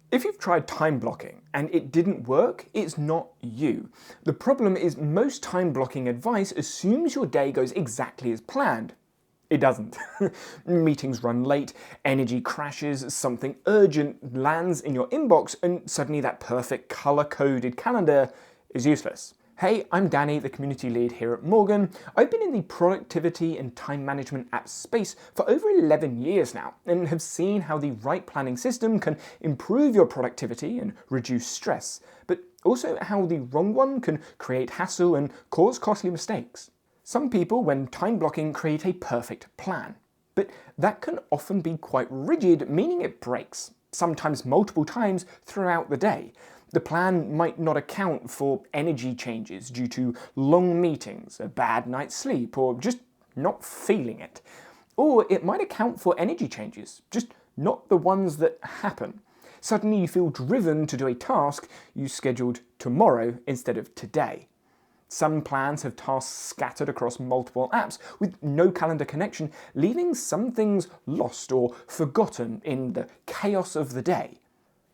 If you've tried time blocking and it didn't work, it's not you. The problem is most time blocking advice assumes your day goes exactly as planned. It doesn't. Meetings run late, energy crashes, something urgent lands in your inbox, and suddenly that perfect color-coded calendar is useless. Hey, I'm Danny, the community lead here at Morgen. I've been in the productivity and time management app space for over 11 years now and have seen how the right planning system can improve your productivity and reduce stress, but also how the wrong one can create hassle and cause costly mistakes. Some people, when time blocking, create a perfect plan, but that can often be quite rigid, meaning it breaks, sometimes multiple times throughout the day. The plan might not account for energy changes due to long meetings, a bad night's sleep, or just not feeling it. Or it might account for energy changes, just not the ones that happen. Suddenly you feel driven to do a task you scheduled tomorrow instead of today. Some plans have tasks scattered across multiple apps with no calendar connection, leaving some things lost or forgotten in the chaos of the day.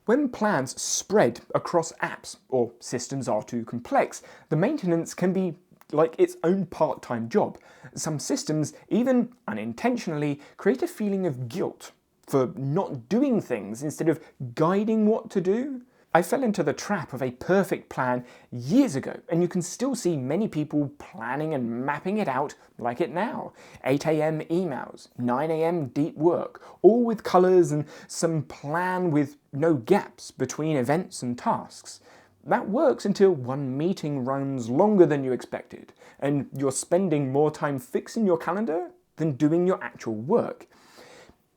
When plans spread across apps or systems are too complex, the maintenance can be like its own part-time job. Some systems, even unintentionally, create a feeling of guilt for not doing things instead of guiding what to do. I fell into the trap of a perfect plan years ago, and you can still see many people planning and mapping it out like it now. 8 a.m. emails, 9 a.m. deep work, all with colours and some plan with no gaps between events and tasks. That works until one meeting runs longer than you expected, and you're spending more time fixing your calendar than doing your actual work.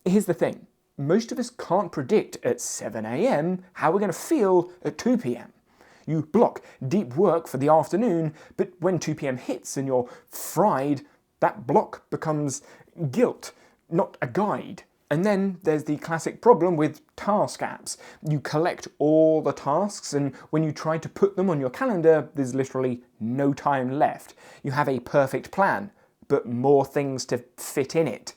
Here's the thing. Most of us can't predict at 7 a.m. how we're going to feel at 2 p.m. You block deep work for the afternoon, but when 2 p.m. hits and you're fried, that block becomes guilt, not a guide. And then there's the classic problem with task apps. You collect all the tasks, and when you try to put them on your calendar, there's literally no time left. You have a perfect plan, but more things to fit in it.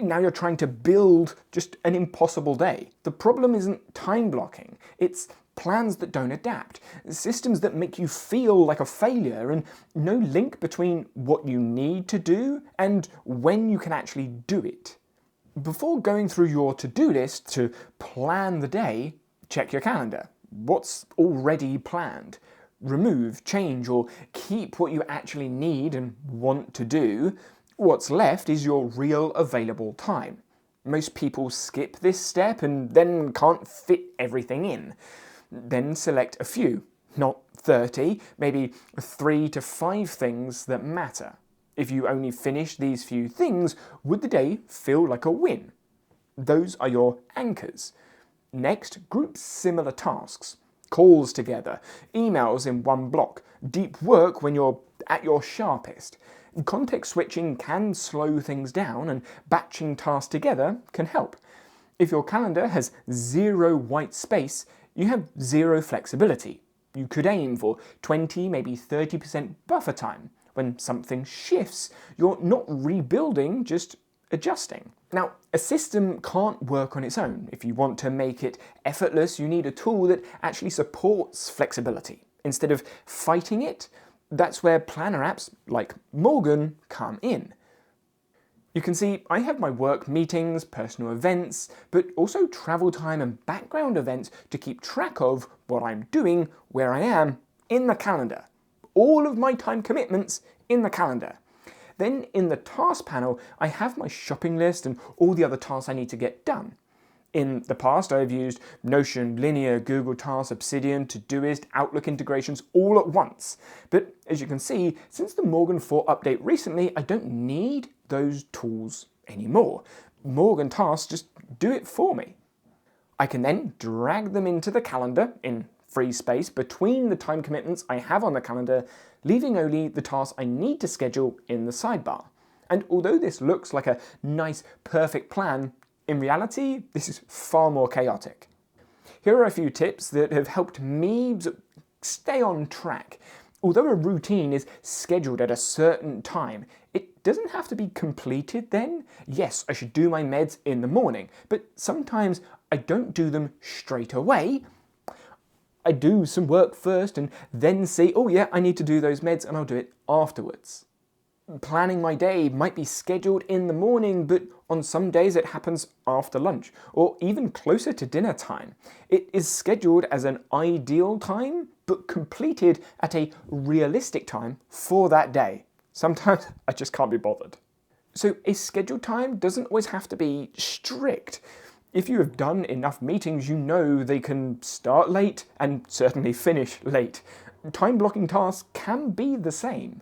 Now you're trying to build just an impossible day. The problem isn't time blocking, it's plans that don't adapt, systems that make you feel like a failure, and no link between what you need to do and when you can actually do it. Before going through your to-do list to plan the day, check your calendar. What's already planned? Remove, change, or keep what you actually need and want to do. What's left is your real available time. Most people skip this step and then can't fit everything in. Then select a few, not 30, maybe 3 to 5 things that matter. If you only finish these few things, would the day feel like a win? Those are your anchors. Next, group similar tasks. Calls together, emails in one block, deep work when you're at your sharpest. Context switching can slow things down, and batching tasks together can help. If your calendar has 0 white space, you have 0 flexibility. You could aim for 20, maybe 30% buffer time. When something shifts, you're not rebuilding, just adjusting. Now, a system can't work on its own. If you want to make it effortless, you need a tool that actually supports flexibility. Instead of fighting it, that's where planner apps like Morgen come in. You can see I have my work meetings, personal events, but also travel time and background events to keep track of what I'm doing, where I am, in the calendar. All of my time commitments in the calendar. Then in the task panel, I have my shopping list and all the other tasks I need to get done. In the past, I've used Notion, Linear, Google Tasks, Obsidian, Todoist, Outlook integrations all at once. But as you can see, since the Morgen 4 update recently, I don't need those tools anymore. Morgen tasks just do it for me. I can then drag them into the calendar in free space between the time commitments I have on the calendar, leaving only the tasks I need to schedule in the sidebar. And although this looks like a nice, perfect plan, in reality, this is far more chaotic. Here are a few tips that have helped me stay on track. Although a routine is scheduled at a certain time, it doesn't have to be completed then. Yes, I should do my meds in the morning, but sometimes I don't do them straight away. I do some work first and then see, oh yeah, I need to do those meds, and I'll do it afterwards. Planning my day might be scheduled in the morning, but on some days it happens after lunch or even closer to dinner time. It is scheduled as an ideal time, but completed at a realistic time for that day. Sometimes I just can't be bothered. So a scheduled time doesn't always have to be strict. If you have done enough meetings, you know they can start late and certainly finish late. Time blocking tasks can be the same.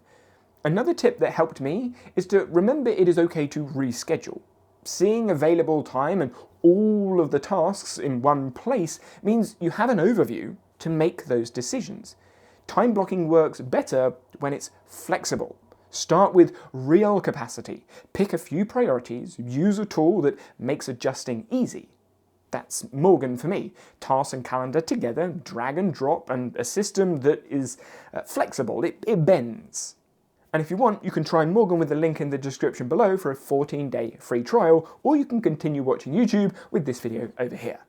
Another tip that helped me is to remember it is okay to reschedule. Seeing available time and all of the tasks in one place means you have an overview to make those decisions. Time blocking works better when it's flexible. Start with real capacity. Pick a few priorities. Use a tool that makes adjusting easy. That's Morgen for me. Tasks and calendar together, drag and drop, and a system that is flexible. It bends. And if you want, you can try Morgen with the link in the description below for a 14-day free trial, or you can continue watching YouTube with this video over here.